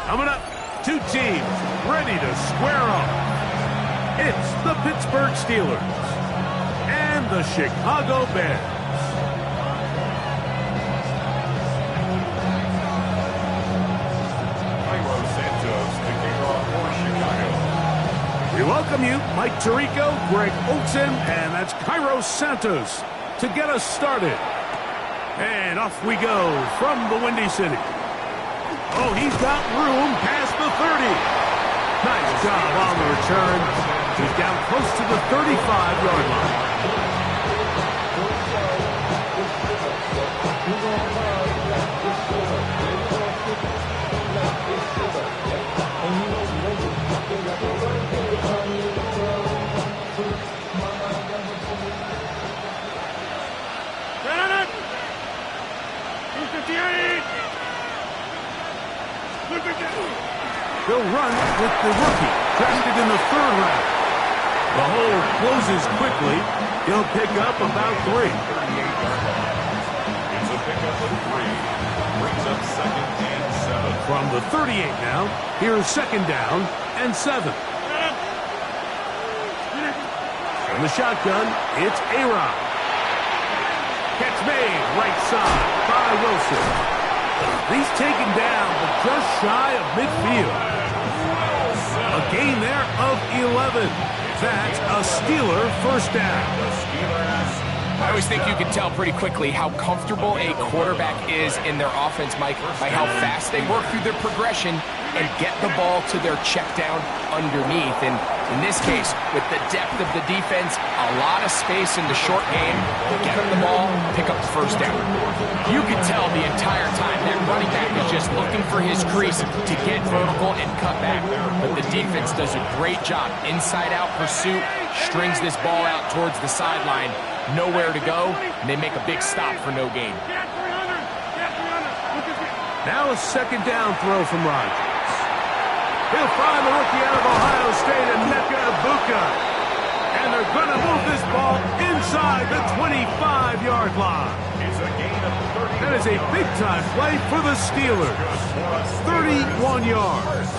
Coming up, two teams ready to square off. It's the Pittsburgh Steelers and the Chicago Bears. We welcome you, Mike Tirico, Greg Olsen, and that's Cairo Santos to get us started. And off we go from the Windy City. Oh, he's got room past the 30. Nice job on the return. He's down close to the 35-yard line. They'll run with the rookie, drafted in the 3rd round. The hole closes quickly. He'll pick up about 3. It's a pickup of 3. Brings up 2nd and 7. From the 38 now, here's 2nd down and 7. From the shotgun, it's A-Rod. Catch made, right side by Wilson. He's taken down, but just shy of midfield. A gain there of 11. That's a Steeler first down. I always think you can tell pretty quickly how comfortable a quarterback is in their offense, Mike, by how fast they work through their progression and get the ball to their check down underneath. And in this case, with the depth of the defense, a lot of space in the short game, get them the ball, pick up the first down. You can tell the entire time that running back is just looking for his crease to get vertical and cut back. But the defense does a great job. Inside-out pursuit, strings this ball out towards the sideline, nowhere to go, and they make a big stop for no gain. Now a 2nd down throw from Rodgers. He'll find the rookie out of Ohio State, and Emeka Egbuka. And they're going to move this ball inside the 25-yard line. That is a big-time play for the Steelers. 31 yards.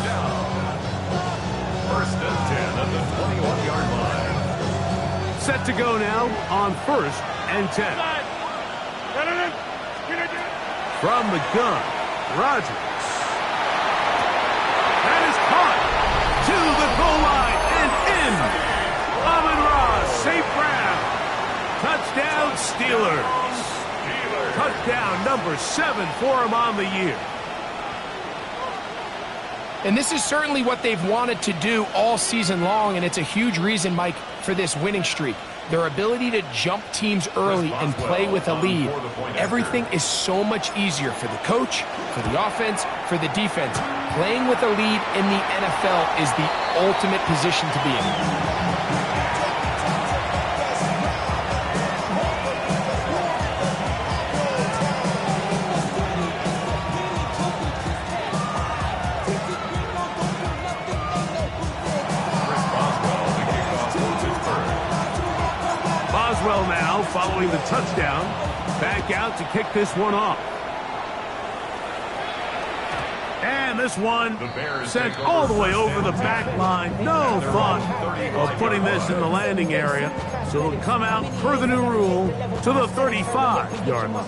First and 10 at the 21-yard line. Set to go now on 1st and 10. From the gun, Rodgers. That is caught to the goal line and in. Amon-Ra, St. Brown. Touchdown, Steelers. Touchdown number 7 for him on the year. And this is certainly what they've wanted to do all season long, and it's a huge reason, Mike, for this winning streak. Their ability to jump teams early and play with a lead. Everything is so much easier for the coach, for the offense, for the defense. Playing with a lead in the NFL is the ultimate position to be in. Now, following the touchdown, back out to kick this one off. And this one sent all the way over the back line. No thought of putting this in the landing area. So it'll come out per the new rule to the 35-yard line.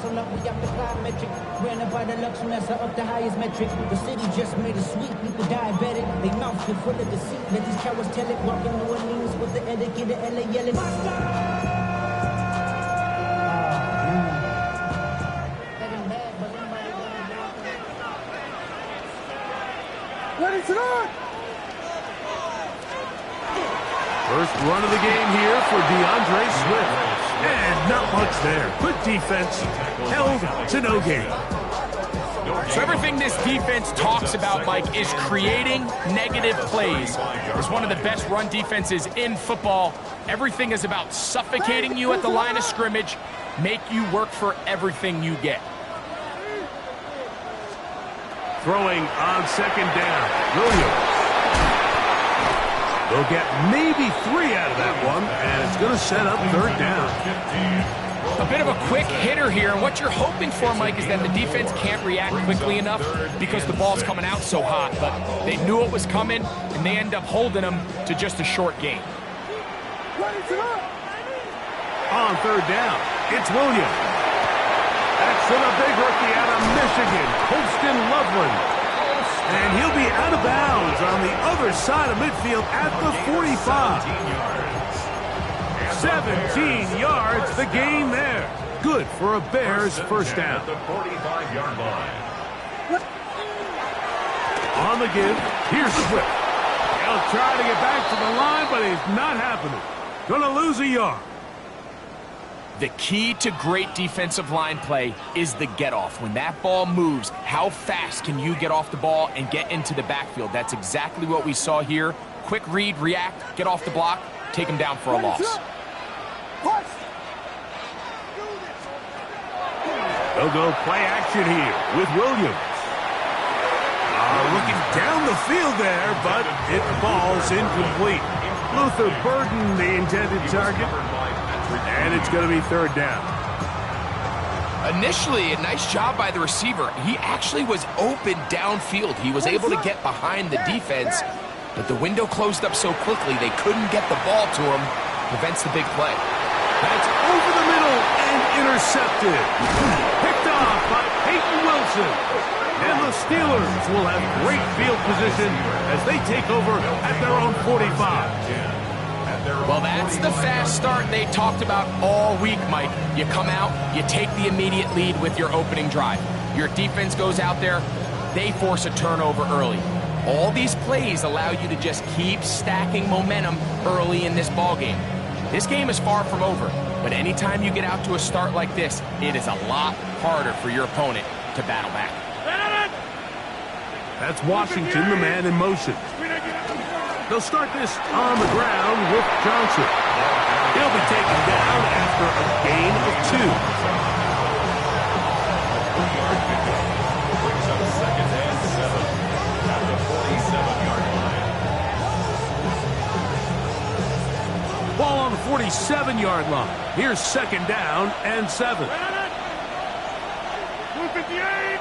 The city just made a sweep. People diabetic. They mouth full of deceit. Let these cowards tell it. Walking New Orleans with the etiquette of LA yelling. First run of the game here for DeAndre Swift. And not much there. Good defense. Held to no gain. So everything this defense talks about, Mike, is creating negative plays. It's one of the best run defenses in football. Everything is about suffocating you at the line of scrimmage, make you work for everything you get. Throwing on 2nd down. Williams. They'll get maybe 3 out of that one, and it's going to set up 3rd down. A bit of a quick hitter here, and what you're hoping for, Mike, is that the defense can't react quickly enough because the ball's coming out so hot, but they knew it was coming, and they end up holding them to just a short game. On third down, it's Williams. That's to the big rookie out of Michigan, Colston Loveland. And he'll be out of bounds on the other side of midfield at the 45. 17 yards, the gain there. Good for a Bears first down. At the 45-yard line. On the give, here's Swift. He'll try to get back to the line, but it's not happening. Gonna lose a yard. The key to great defensive line play is the get-off. When that ball moves, how fast can you get off the ball and get into the backfield? That's exactly what we saw here. Quick read, react, get off the block, take him down for a loss. They'll go play action here with Williams. Looking down the field there, but it falls incomplete. Luther Burden, the intended target. And it's going to be third down. Initially, a nice job by the receiver. He actually was open downfield. He was able to get behind the defense, but the window closed up so quickly they couldn't get the ball to him. Prevents the big play. That's over the middle and intercepted. Picked off by Peyton Wilson. And the Steelers will have great field position as they take over at their own 45. Well, that's the fast start they talked about all week, Mike. You come out, you take the immediate lead with your opening drive. Your defense goes out there, they force a turnover early. All these plays allow you to just keep stacking momentum early in this ballgame. This game is far from over, but anytime you get out to a start like this, it is a lot harder for your opponent to battle back. That's Washington, the man in motion. They'll start this on the ground with Johnson. He'll be taken down after a gain of 2. Brings up second and 7 at the 47-yard line. Ball on the 47-yard line. Here's second down and 7. 158.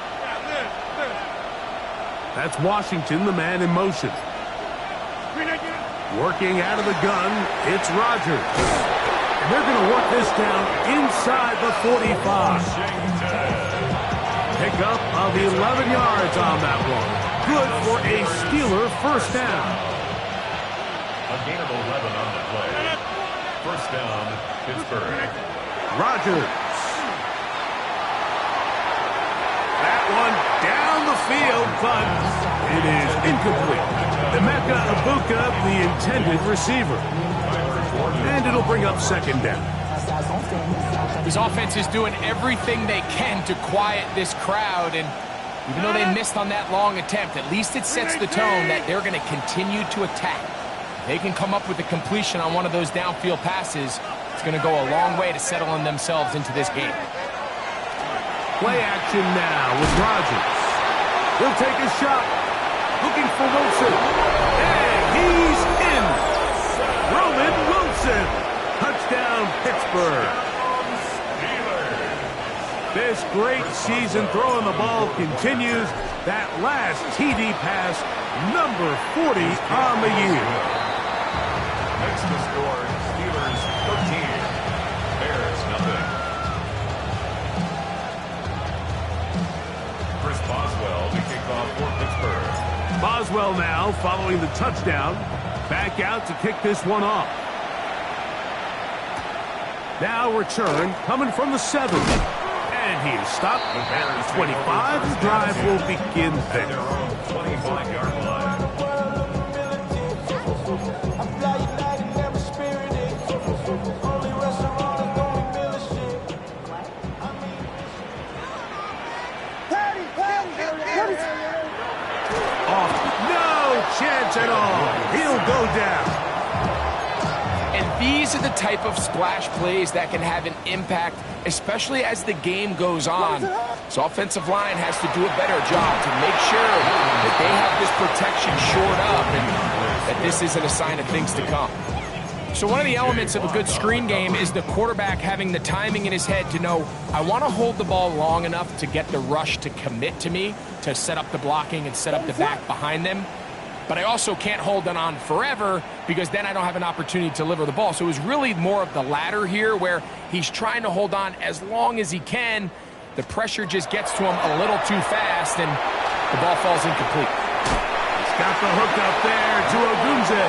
That's Washington, the man in motion. Working out of the gun, it's Rodgers. And they're going to work this down inside the 45. Pickup of 11 yards on that one. Good for a Steeler first down. A gain of 11 on the play. First down, Pittsburgh. Rodgers. That one down the field, but it is incomplete. Emeka Ibuka, the intended receiver. And it'll bring up second down. This offense is doing everything they can to quiet this crowd, and even though they missed on that long attempt, at least it sets the tone that they're going to continue to attack. If they can come up with a completion on one of those downfield passes, it's going to go a long way to settling themselves into this game. Play action now with Rodgers. He'll take a shot. Looking for Wilson. And he's in. Roman Wilson. Touchdown, Pittsburgh. This great season throwing the ball continues. That last TD pass, number 40 on the year. Next to score, Steelers 13. Bears nothing. Chris Boswell to kick off for Pittsburgh. Boswell now following the touchdown. Back out to kick this one off. Now return coming from the 7. And he is stopped at the 25. The drive will begin Their there. own 25-yard line. Off. No chance at all. He'll go down. And these are the type of splash plays that can have an impact, especially as the game goes on. So offensive line has to do a better job to make sure that they have this protection shored up and that this isn't a sign of things to come. So one of the elements of a good screen game is the quarterback having the timing in his head to know, I want to hold the ball long enough to get the rush to commit to me, to set up the blocking and set up the back behind them. But I also can't hold it on forever because then I don't have an opportunity to deliver the ball. So it was really more of the latter here where he's trying to hold on as long as he can. The pressure just gets to him a little too fast and the ball falls incomplete. He's got the hook up there to Ogunze.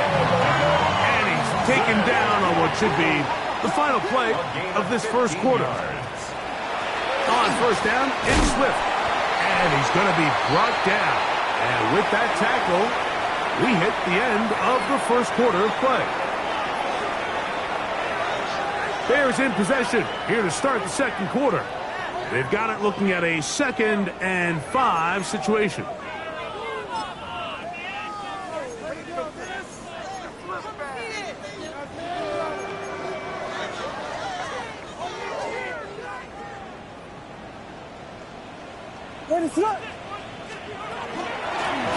And he's taken down on what should be the final play of this first quarter. On first down, it's Swift. And he's going to be brought down. And with that tackle, we hit the end of the first quarter of play. Bears in possession here to start the second quarter. They've got it looking at a 2nd and 5 situation.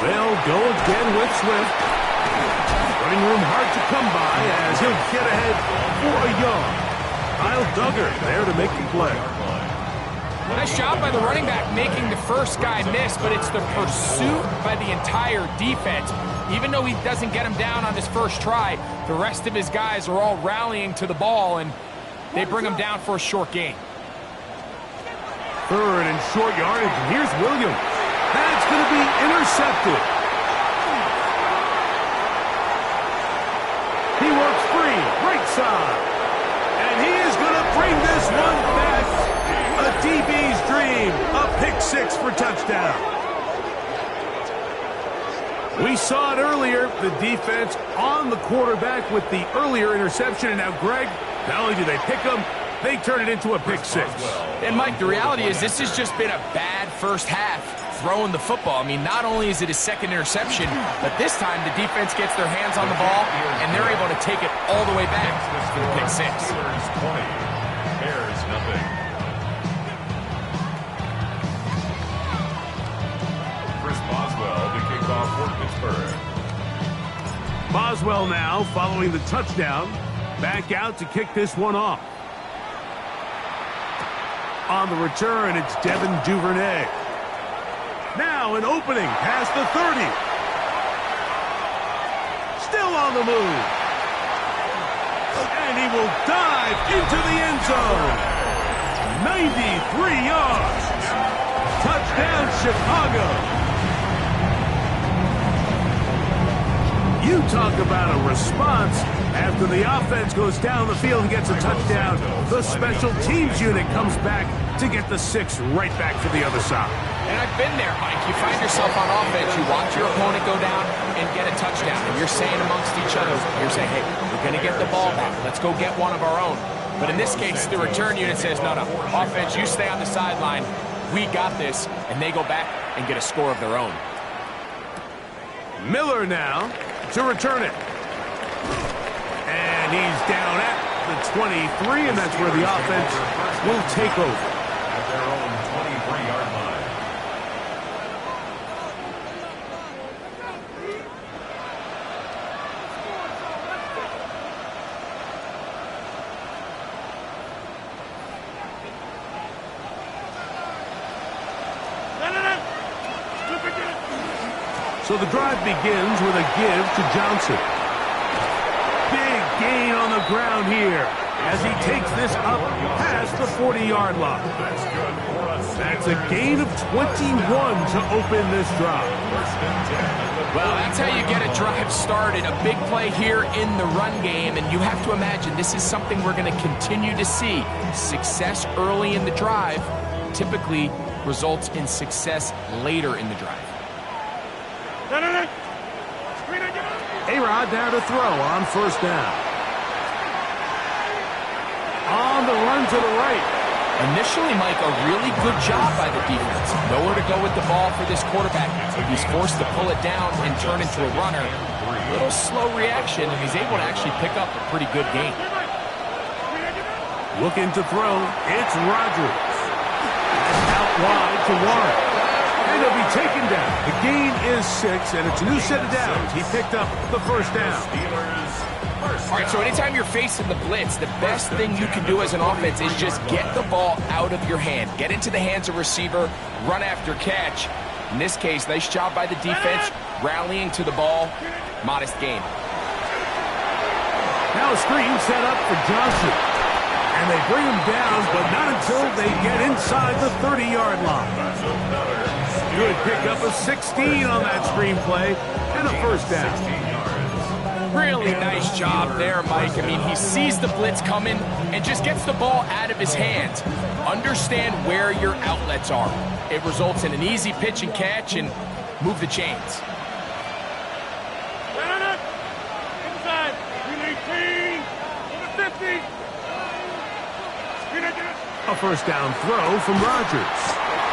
They'll go again with Swift. Running room hard to come by as he'll get ahead for a yard. Kyle Duggar there to make the play. Nice job by the running back making the first guy miss, but it's the pursuit by the entire defense. Even though he doesn't get him down on his first try, the rest of his guys are all rallying to the ball, and they bring him down for a short gain. 3rd and short yardage, and here's Williams. That's going to be intercepted. He works free, right side. And he is going to bring this one back. A DB's dream, a pick 6 for touchdown. We saw it earlier, the defense on the quarterback with the earlier interception. And now, Greg, not only do they pick him, they turn it into a pick 6. And, Mike, the reality is this has just been a bad first half throwing the football. I mean, not only is it his 2nd interception, but this time the defense gets their hands on the ball, and they're able to take it all the way back for the pick 6. Steelers 20, Bears nothing. Chris Boswell to kick off for Pittsburgh. Boswell now following the touchdown. Back out to kick this one off. On the return, it's Devin Duvernay. Now an opening past the 30. Still on the move. And he will dive into the end zone. 93 yards. Touchdown, Chicago. You talk about a response. After the offense goes down the field and gets a touchdown, the special teams unit comes back to get the 6 right back to the other side. And I've been there, Mike. You find yourself on offense, you watch your opponent go down and get a touchdown, and you're saying amongst each other, you're saying, hey, we're going to get the ball back. Let's go get one of our own. But in this case, the return unit says, no, offense, you stay on the sideline. We got this, and they go back and get a score of their own. Miller now to return it. And he's down at the 23, and that's where the offense will take over. At their own 23-yard line. So the drive begins with a give to Johnson. Big gain on the ground here as he takes this up past the 40-yard line. That's good for us. That's a gain of 21 to open this drive. Well, that's how you get a drive started. A big play here in the run game, and you have to imagine this is something we're going to continue to see. Success early in the drive typically results in success later in the drive. A-Rod now to throw on first down. On the run to the right. Initially, Mike, a really good job by the defense. Nowhere to go with the ball for this quarterback. He's forced to pull it down and turn into a runner. A little slow reaction, and he's able to actually pick up a pretty good gain. Looking to throw. It's Rodgers. Out wide to Warren. And And he'll be taken down. The gain is 6, and it's a new set of downs. He picked up the first down. All right, so anytime you're facing the blitz, the best thing you can do as an offense is just get the ball out of your hand. Get into the hands of receiver, run after catch. In this case, nice job by the defense, rallying to the ball. Modest gain. Now a screen set up for Johnson. And they bring him down, but not until they get inside the 30-yard line. Good pickup of 16 on that screen play, and a first down. Really nice job there, Mike. I mean, he sees the blitz coming and just gets the ball out of his hands. Understand where your outlets are. It results in an easy pitch and catch and move the chains. Inside. 18. 50. A first down throw from Rodgers.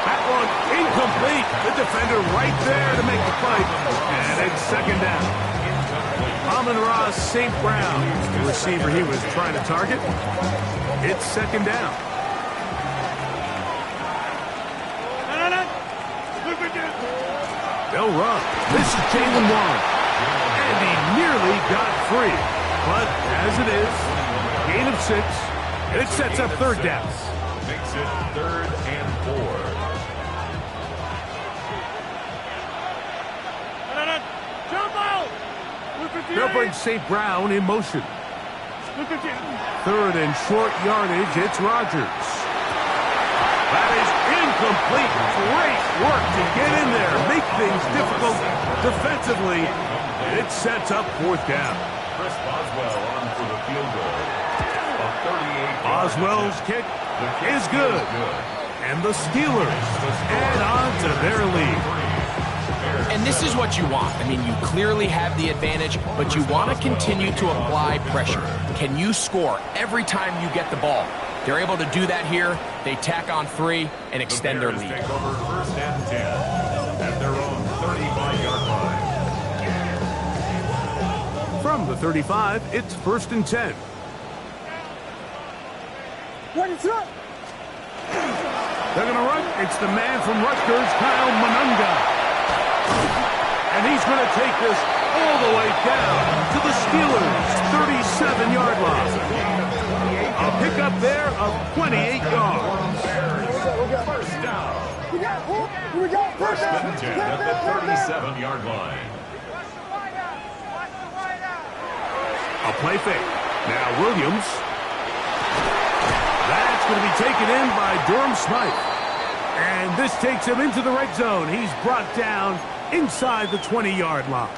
That one incomplete. The defender right there to make the play. And it's second down. Amon-Ra St. Brown, the receiver he was trying to target. It's second down. They'll run. This is Jalen Warren. And he nearly got free. But as it is, gain of 6, and it sets up third down. Makes it 3rd and 4. They'll bring St. Brown in motion. Third and short yardage, it's Rodgers. That is incomplete. Great work to get in there, make things difficult defensively. And it sets up fourth down. Chris Boswell on for the field goal. A 38. Boswell's kick is good. And the Steelers add on to their lead. And this is what you want. I mean, you clearly have the advantage, but you want to continue to apply pressure. Can you score every time you get the ball? They're able to do that here. They tack on 3 and extend their lead. Take over 1st and 10 at their own 35-yard line. From the 35, it's 1st and 10. What is up? They're going to run. It's the man from Rutgers, Kyle Monunga. And he's going to take this all the way down to the Steelers' 37-yard line. A pickup there of 28 yards. First down. We got first down. 1st and 10 at the 37-yard line. A play fake. Now Williams. That's going to be taken in by Durham Smythe. And this takes him into the red zone. He's brought down inside the 20-yard line.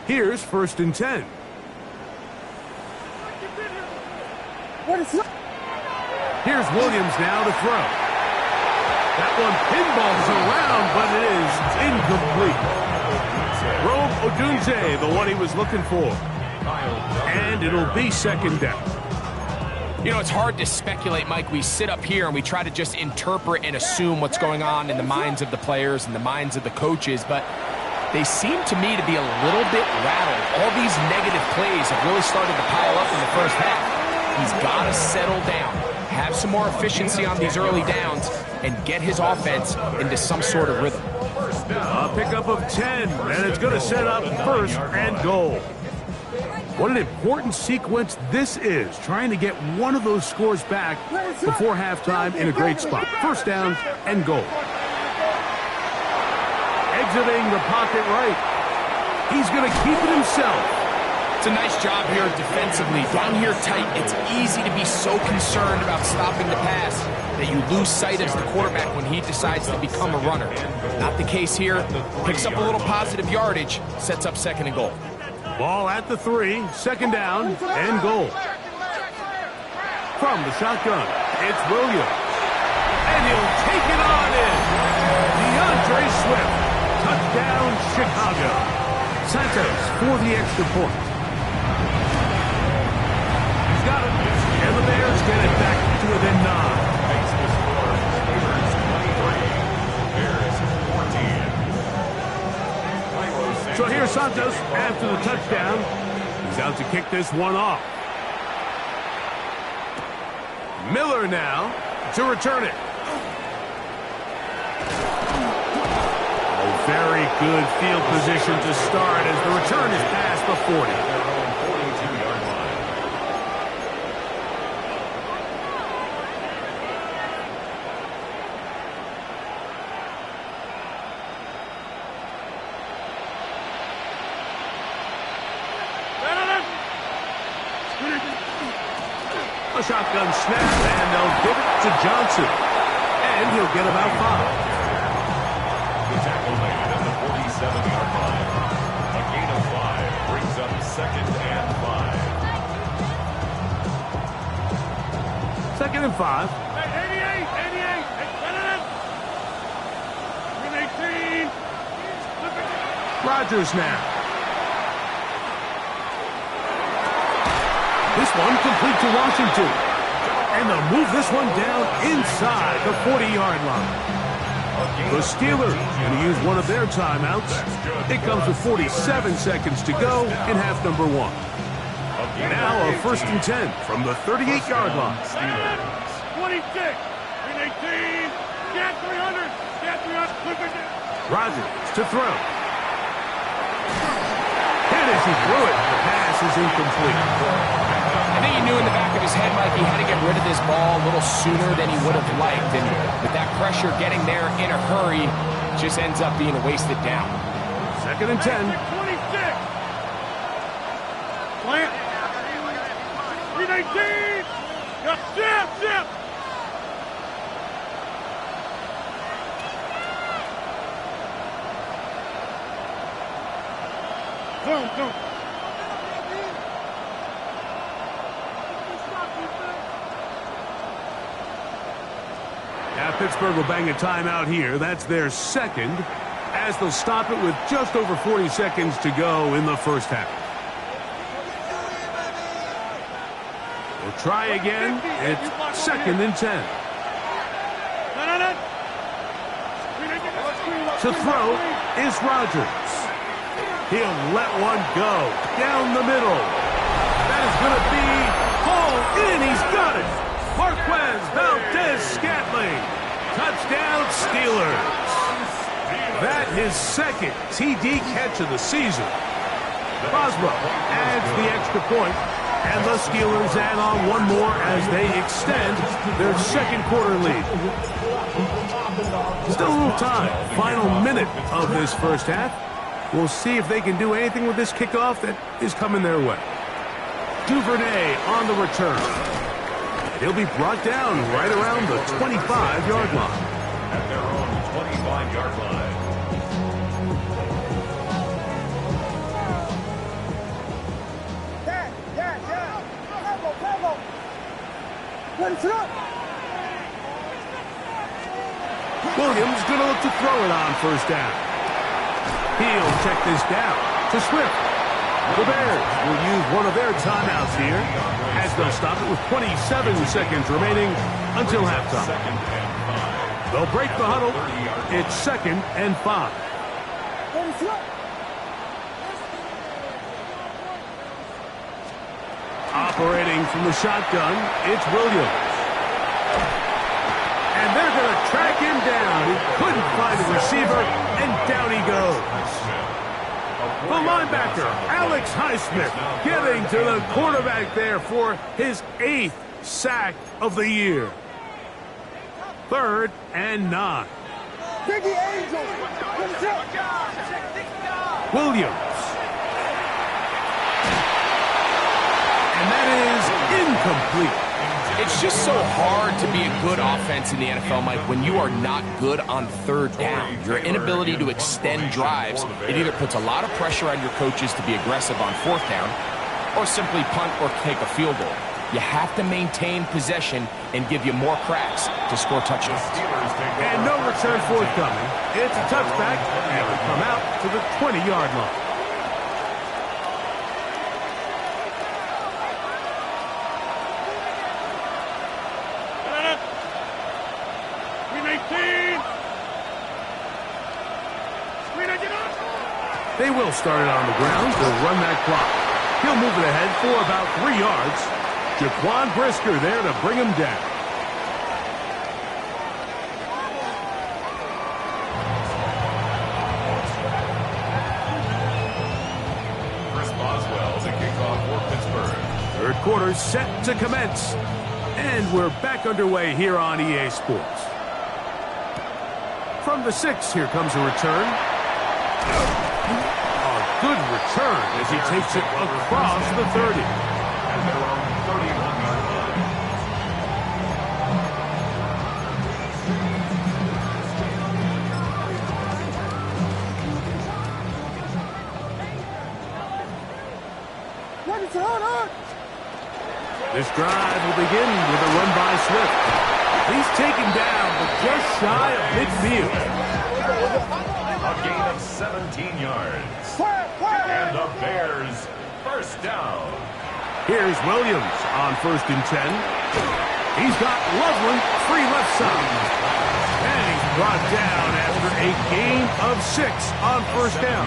Here's 1st and 10. What is up? Here's Williams now to throw. That one pinballs around, but it is incomplete. Rome Odunze, the one he was looking for. And it'll be second down. You know, it's hard to speculate, Mike. We sit up here and we try to just interpret and assume what's going on in the minds of the players and the minds of the coaches, but they seem to me to be a little bit rattled. All these negative plays have really started to pile up in the first half. He's got to settle down, have some more efficiency on these early downs, and get his offense into some sort of rhythm. A pickup of 10, and it's going to set up 1st and goal. What an important sequence this is, trying to get one of those scores back before halftime in a great spot. 1st down and goal. Exiting the pocket right. He's going to keep it himself. It's a nice job here defensively. Down here tight, it's easy to be so concerned about stopping the pass that you lose sight of the quarterback when he decides to become a runner. Not the case here. Picks up a little positive yardage, sets up 2nd and goal. Ball at the 3, 2nd down and goal. From the shotgun, it's Williams. And he'll take it on in. DeAndre Swift. Touchdown, Chicago. Santos for the extra point. He's got it. And the Bears get it back to within 9. Makes the score. Steelers 23, Bears 14. So here's Santos after the touchdown. He's out to kick this one off. Miller now to return it. Very good field position to start as the return is past the 40. Their own 42-yard line. A shotgun snap, and they'll give it to Johnson. And he'll get about 5. The tackle made at the 47-yard line. A gain of 5 brings up 2nd and 5. 2nd and 5. 88, 88, 18. Rodgers now. This one complete to Washington. And they'll move this one down inside the 40-yard line. The Steelers going to use one of their timeouts. It comes with 47 seconds to go in half number 1. Now a 1st and 10 from the 38-yard line. 26, 18, get 300, get 300. Rodgers to throw. And as he threw it, the pass is incomplete. I think he knew in the back of his head, Mike, he had to get rid of this ball a little sooner than he would have liked. And with that pressure getting there in a hurry, just ends up being a wasted down. 2nd and 10. 26. Plant. 319. Zip. Come. Now Pittsburgh will bang a timeout here. That's their 2nd, as they'll stop it with just over 40 seconds to go in the first half. We'll try again. It's 2nd and 10. To throw is Rodgers. He'll let one go down the middle. That is going to be hauled in. He's got it. Marquez Valdez-Scantling. Touchdown Steelers. That his 2nd TD catch of the season. Boswell adds the extra point, and the Steelers add on one more as they extend their 2nd quarter lead. Still a little time. Final minute of this first half. We'll see if they can do anything with this kickoff that is coming their way. Duvernay on the return. He'll be brought down right around the 25-yard line. At their own 25-yard line. Bravo. Ready to up. Williams going to look to throw it on 1st down. He'll check this down to Swift. The Bears will use one of their timeouts here as they'll stop it with 27 seconds remaining until halftime. They'll break the huddle. It's 2nd and 5. Operating from the shotgun, it's Williams. And they're going to track him down. He couldn't find a receiver, and down he goes. The linebacker, Alex Highsmith, getting to the quarterback there for his 8th sack of the year. 3rd and 9. Williams. And that is incomplete. It's just so hard to be a good offense in the NFL, Mike, when you are not good on 3rd down. Your inability to extend drives, it either puts a lot of pressure on your coaches to be aggressive on 4th down or simply punt or take a field goal. You have to maintain possession and give you more cracks to score touchdowns. And no return forthcoming. It's a touchback, and we come out to the 20-yard line. They will start it on the ground. They'll run that clock. He'll move it ahead for about 3 yards. Jaquan Brisker there to bring him down. Third quarter set to commence. And we're back underway here on EA Sports. From the 6, here comes a return. A good return as he takes it across the 30. At their own 31-yard line. This drive will begin with a run by Swift. He's taken down, but just shy of midfield. A gain of 17 yards. And the Bears first down. Here's Williams on 1st and 10. He's got Loveland free left side. And he's brought down after a gain of 6 on 1st down.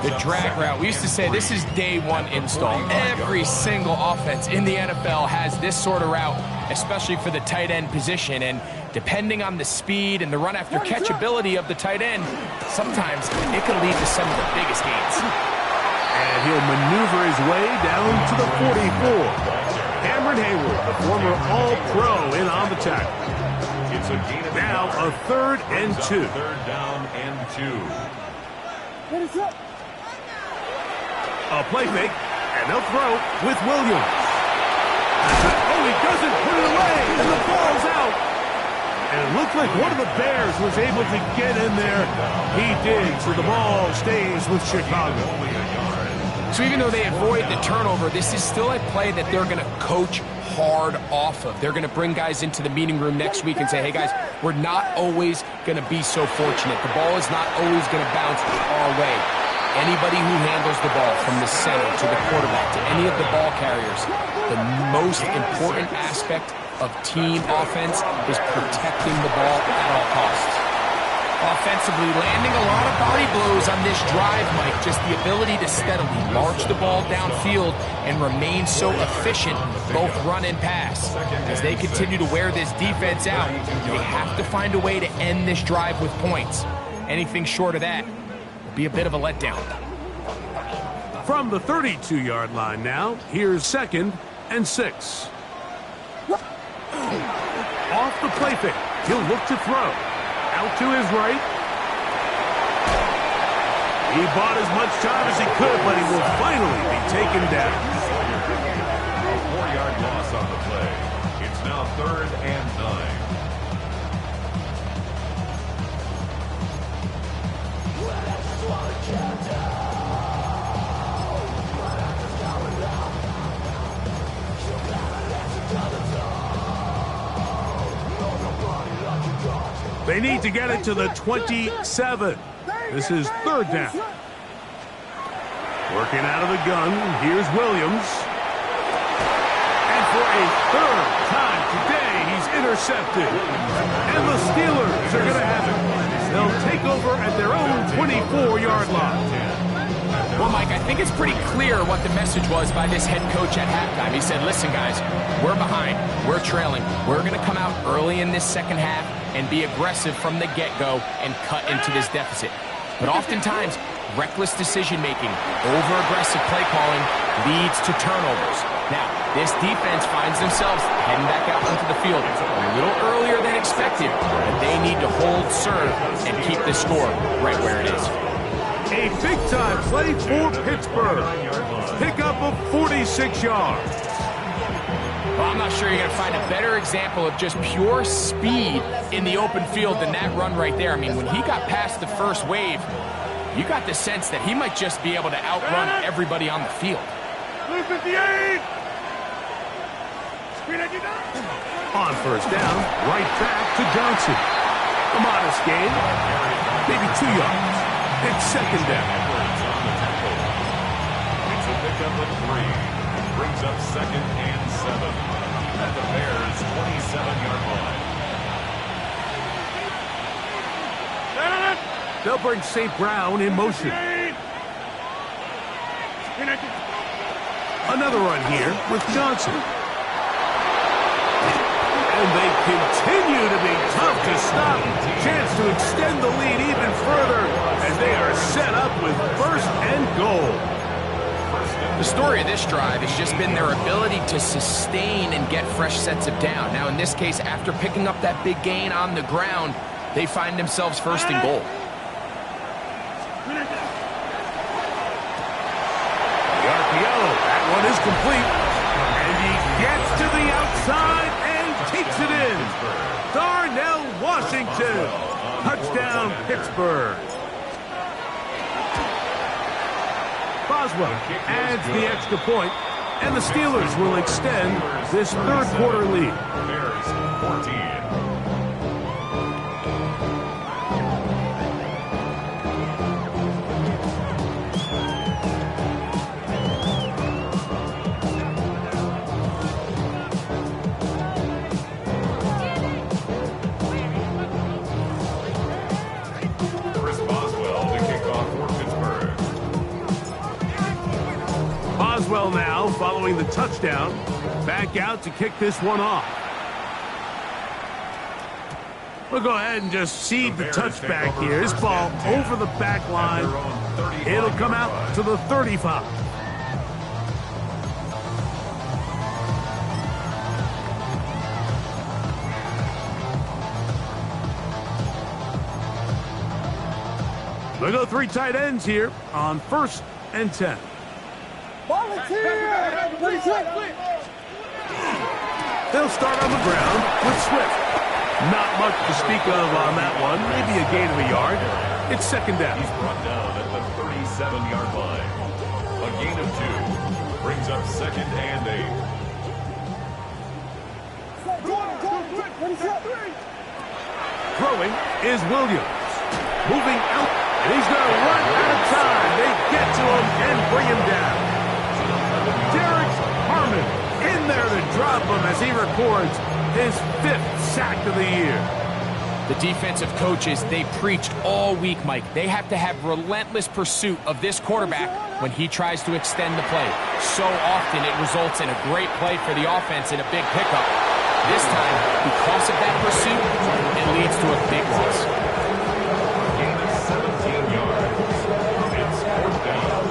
The drag route. We used to say this is day one install. Every single offense in the NFL has this sort of route, especially for the tight end position. And depending on the speed and the run after catch ability of the tight end, sometimes it can lead to some of the biggest gains. And he'll maneuver his way down to the 44. Cameron Hayward, the former All-Pro, in on the tackle. It's a gain of Now a 3rd and 2. 3rd down and 2. A play fake, and they'll throw with Williams. Oh, he doesn't put it away, and the ball's out. And it looked like one of the Bears was able to get in there. He did, so the ball stays with Chicago. So even though they avoid the turnover, this is still a play that they're going to coach hard off of. They're going to bring guys into the meeting room next week and say, hey guys, we're not always going to be so fortunate. The ball is not always going to bounce our way. Anybody who handles the ball from the center to the quarterback to any of the ball carriers, the most important aspect of team offense is protecting the ball at all costs. Offensively, landing a lot of body blows on this drive, Mike. Just the ability to steadily march the ball downfield and remain so efficient, both run and pass. As they continue to wear this defense out, they have to find a way to end this drive with points. Anything short of that will be a bit of a letdown. From the 32-yard line now, here's 2nd and 6. Off the play fake, he'll look to throw. Out to his right. He bought as much time as he could, but he will finally be taken down. A 4-yard loss on the play. It's now 3rd and 9. They need to get it to the 27. This is 3rd down. Working out of the gun, here's Williams. And for a 3rd time today, he's intercepted. And the Steelers are going to have it. They'll take over at their own 24-yard line. Well, Mike, I think it's pretty clear what the message was by this head coach at halftime. He said, listen, guys, we're behind. We're trailing. We're going to come out early in this second half and be aggressive from the get-go and cut into this deficit. But oftentimes, reckless decision-making, over-aggressive play calling leads to turnovers. Now, this defense finds themselves heading back out into the field a little earlier than expected, but they need to hold serve and keep the score right where it is. A big-time play for Pittsburgh. Pickup of 46 yards. Well, I'm not sure you're going to find a better example of just pure speed in the open field than that run right there. I mean, when he got past the first wave, you got the sense that he might just be able to outrun everybody on the field. On 1st down, right back to Johnson. A modest gain, maybe 2 yards. It's 2nd down. It's a pickup of 3. Brings up 2nd and 7 at the Bears' 27-yard line. They'll bring St. Brown in motion. Another run here with Johnson. And they continue to be tough to stop. Chance to extend the lead even further as they are set up with 1st and goal. 1st and The story of this drive has just been their ability to sustain and get fresh sets of down. Now, in this case, after picking up that big gain on the ground, they find themselves first and goal. The RPO, that one is complete. And he gets to the outside and takes it in. Darnell Washington. Touchdown, Pittsburgh. Boswell adds the extra point, and the Steelers will extend this third quarter lead. Bears 14. Boswell now, following the touchdown, back out to kick this one off. We'll go ahead and just seed the touchback here. This ball over the back line. It'll come out to the 35. We'll go 3 tight ends here on 1st and 10. They'll start on the ground with Swift. Not much to speak of on that one. Maybe a gain of a yard. It's 2nd down. He's brought down at the 37-yard line. A gain of 2 brings up 2nd and 8. Throwing is Williams. Moving out, and he's going to run out of time. They get to him and bring him down. Derek Harmon in there to drop him as he records his 5th sack of the year. The defensive coaches, they preached all week, Mike. They have to have relentless pursuit of this quarterback when he tries to extend the play. So often it results in a great play for the offense and a big pickup. This time, because of that pursuit, it leads to a big loss. Gain of 17 yards. It's 4th down.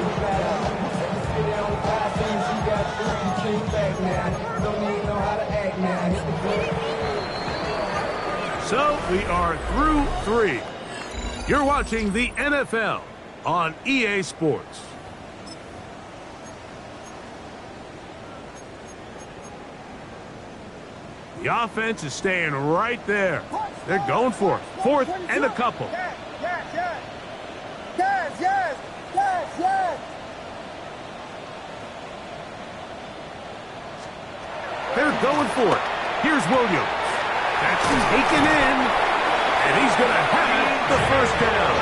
So we are through 3. You're watching the NFL on EA Sports. The offense is staying right there. They're going for it. 4th and a couple. They're going for it. Here's Williams. That's taken in, and he's going to have the 1st down.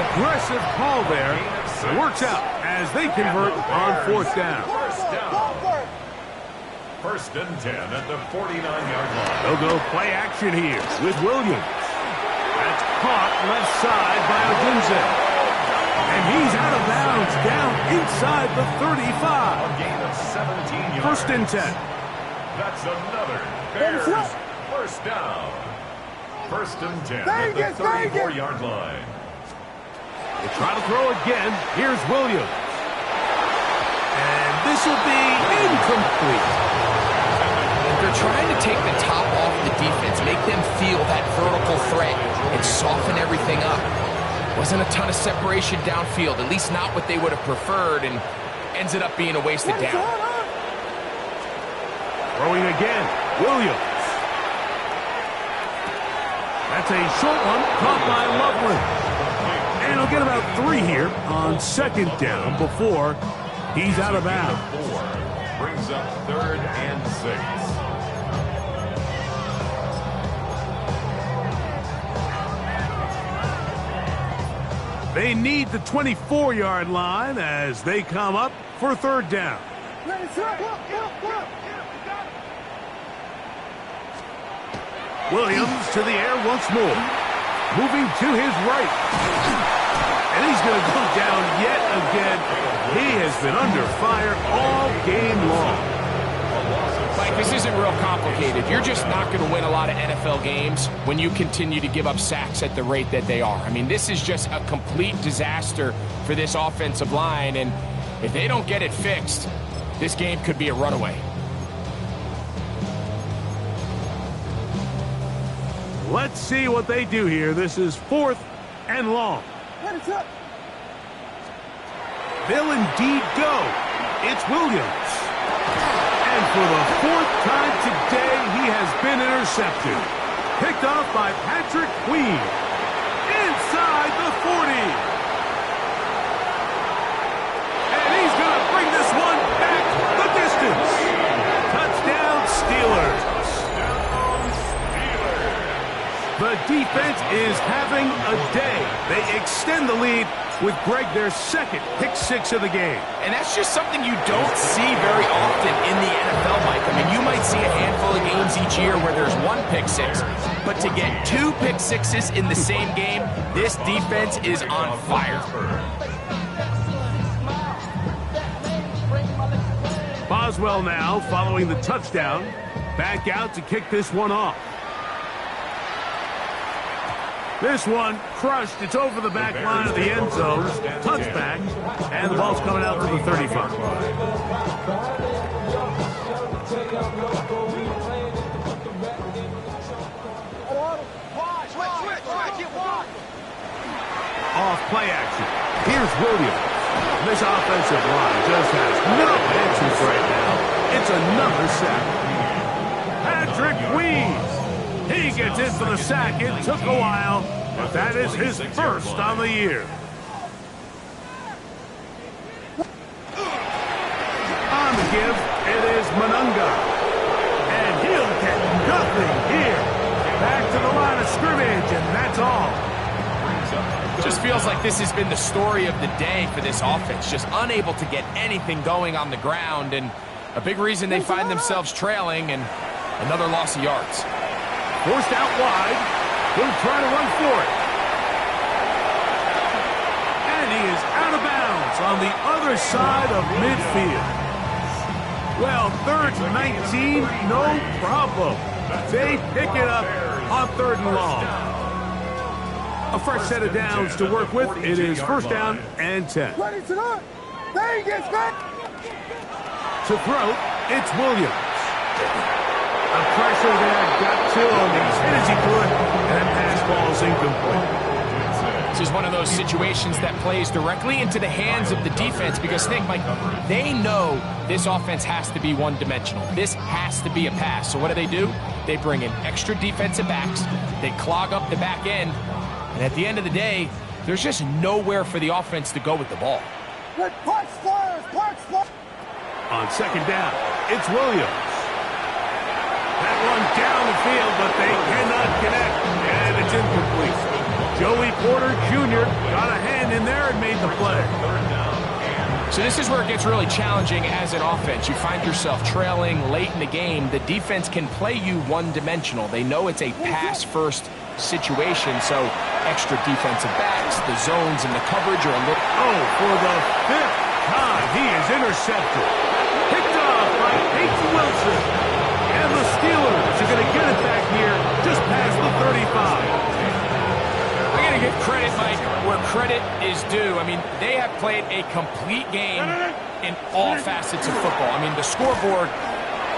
Aggressive call there. It works out as they convert on 4th down. 1st and 10 at the 49-yard line. They'll go play action here with Williams. That's caught left side by Odunze. And he's out of bounds down inside the 35. A gain of 17 yards. 1st and 10. That's another Bears 1st down. 1st and 10 at the 34-yard line. They try to throw again. Here's Williams. And this will be incomplete. They're trying to take the top off the defense, make them feel that vertical threat, and soften everything up. Wasn't a ton of separation downfield, at least not what they would have preferred, and ends it up being a wasted down. Throwing again, Williams. That's a short one, caught by Loveland. And he'll get about 3 here on 2nd down before he's out of bounds. 4 brings up 3rd and 6. They need the 24-yard line as they come up for 3rd down. Williams to the air once more. Moving to his right. And he's going to go down yet again. He has been under fire all game long. Mike, this isn't real complicated. You're just not going to win a lot of NFL games when you continue to give up sacks at the rate that they are. I mean, this is just a complete disaster for this offensive line, and If they don't get it fixed, this game could be a runaway. Let's see what they do here. This is 4th and long. They'll indeed go. It's Williams. And for the 4th time today, he has been intercepted. Picked off by Patrick Queen. Inside the 40. And he's going to bring this one back the distance. Touchdown Steelers. The defense is having a day. They extend the lead with Greg their 2nd pick-6 of the game. And that's just something you don't see very often in the NFL, Mike. I mean, you might see a handful of games each year where there's 1 pick-6, but to get 2 pick-6s in the same game, this defense is on fire. Boswell now following the touchdown. Back out to kick this one off. This one crushed. It's over the back line of the end zone. Touchback. And the ball's coming out to the 35. Off play action. Here's Williams. This offensive line just has no answers right now. It's another sack. Patrick Weeds. He gets in for the sack. It took a while, but that is his first on the year. On the give, it is Monunga. And he'll get nothing here. Back to the line of scrimmage, and that's all. Just feels like this has been the story of the day for this offense. Just unable to get anything going on the ground, and a big reason they find themselves trailing, and another loss of yards. Forced out wide. He'll try to run for it. And he is out of bounds on the other side of midfield. Well, 3rd and 19, no problem. They pick it up on 3rd and long. A fresh set of downs to work with. It is 1st down and 10. To throw, it's Williams. The pressure there got to him. He's hit as he could, and that pass ball's incomplete. This is one of those situations that plays directly into the hands of the defense because, think, Mike, they know this offense has to be one-dimensional. This has to be a pass. So what do? They bring in extra defensive backs. They clog up the back end. And at the end of the day, there's just nowhere for the offense to go with the ball. On 2nd down, it's Williams. That one down the field, but they cannot connect, and it's incomplete. Joey Porter Jr. got a hand in there and made the play. So this is where it gets really challenging as an offense. You find yourself trailing late in the game. The defense can play you one-dimensional. They know it's a pass-first situation, so extra defensive backs, the zones, and the coverage are a little... Oh, for the 5th time, he is intercepted. Picked off by Peyton Wilson. And the Steelers are going to get it back here just past the 35. I got to give credit, Mike, where credit is due. I mean, they have played a complete game in all facets of football. I mean, the scoreboard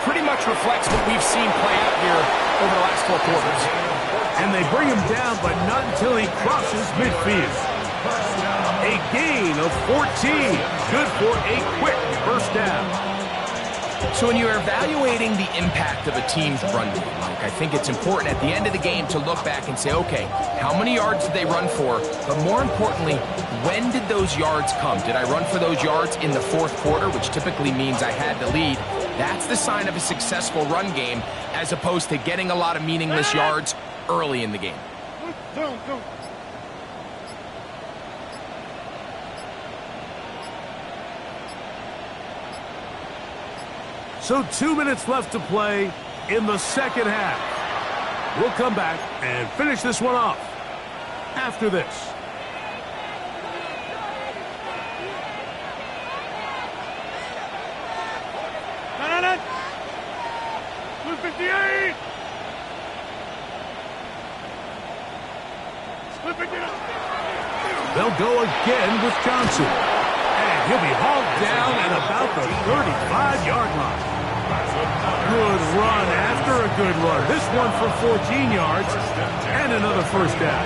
pretty much reflects what we've seen play out here over the last 4 quarters. And they bring him down, but not until he crosses midfield. A gain of 14. Good for a quick 1st down. So when you're evaluating the impact of a team's run game, Mike, I think it's important at the end of the game to look back and say, okay, how many yards did they run for? But more importantly, when did those yards come? Did I run for those yards in the 4th quarter, which typically means I had the lead? That's the sign of a successful run game, as opposed to getting a lot of meaningless yards early in the game. So 2 minutes left to play in the 2nd half. We'll come back and finish this one off after this. They'll go again with Johnson. And He'll be hauled down at about the 35-yard line. Good run after a good run. This one for 14 yards and another first down.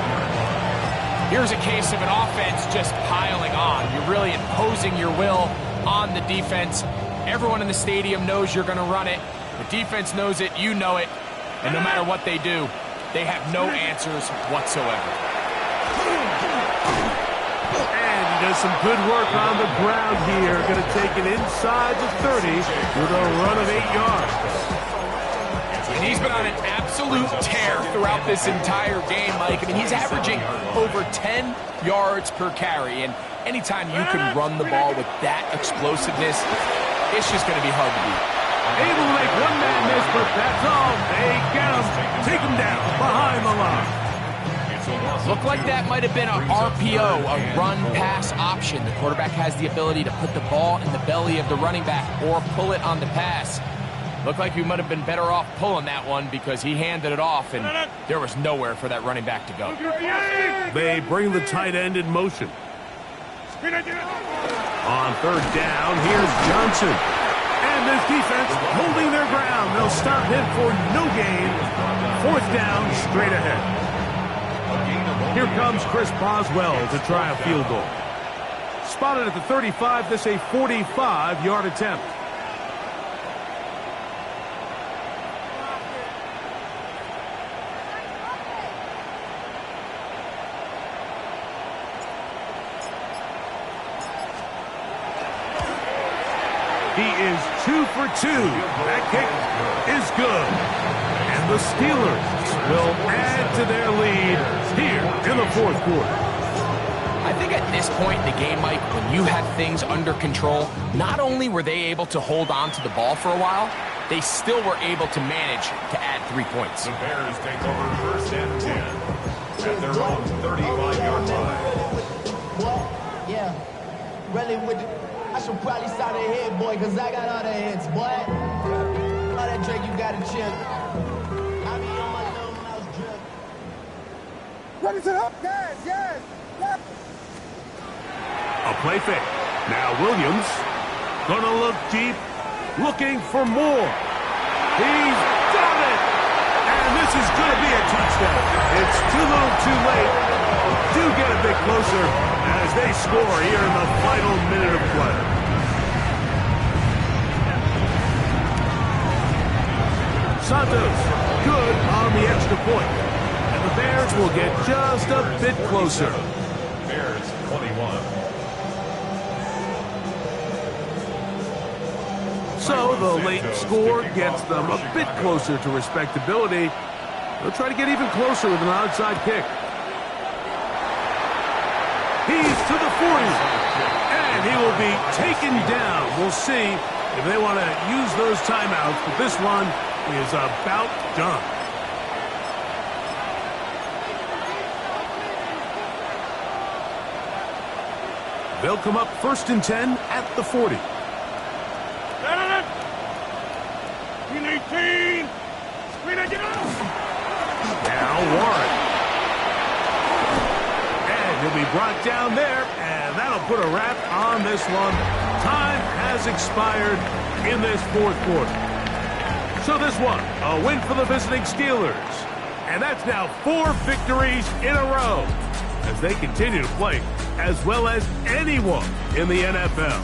Here's a case of an offense just piling on. You're really imposing your will on the defense. Everyone in the stadium knows you're going to run it. The defense knows it, you know it. And no matter what they do, they have no answers whatsoever. And he does some good work on the ground here. Going to take it inside the 30 with a run of 8 yards. And he's been on an absolute tear throughout this entire game, Mike. I mean, he's averaging over 10 yards per carry. And anytime you can run the ball with that explosiveness, it's just going to be hard to beat. Able to make one man miss, but that's all. They get him. Take him down behind the line. Looked like that might have been an RPO, a run-pass option. The quarterback has the ability to put the ball in the belly of the running back or pull it on the pass. Looked like we might have been better off pulling that one because he handed it off, and there was nowhere for that running back to go. They bring the tight end in motion. On third down, here's Johnson. And this defense holding their ground. They'll stop him for no gain. Fourth down, straight ahead. Here comes Chris Boswell to try a field goal. Spotted at the 35, this a 45-yard attempt. He is 2 for 2. That kick is good. And the Steelers will add to their lead here in the fourth quarter. I think at this point in the game, Mike, when you had things under control, not only were they able to hold on to the ball for a while, they still were able to manage to add 3 points. The Bears take over first and 10 at their own 35-yard line. What? Yeah. Really with I should probably start a hit, boy, because I got all the hits, boy. All that Drake, you got a chip. I be on my little mouse drip. Ready to up? Yes, yes, yes. A play fake. Now Williams gonna look deep, looking for more. He's got it! And this is gonna be a touchdown. It's too little too late. Do get a bit closer as they score here in the final minute of play. Santos, good on the extra point. And the Bears will get just a bit closer. Bears 21. So the late score gets them a bit closer to respectability. They'll try to get even closer with an outside kick. He's to the 40, and he will be taken down. We'll see if they want to use those timeouts, but this one is about done. They'll come up first and 10 at the 40. Green 18. Green 18. Now Warren. He'll be brought down there, and that'll put a wrap on this one. Time has expired in this fourth quarter. So this one, a win for the visiting Steelers. And that's now 4 victories in a row as they continue to play as well as anyone in the NFL.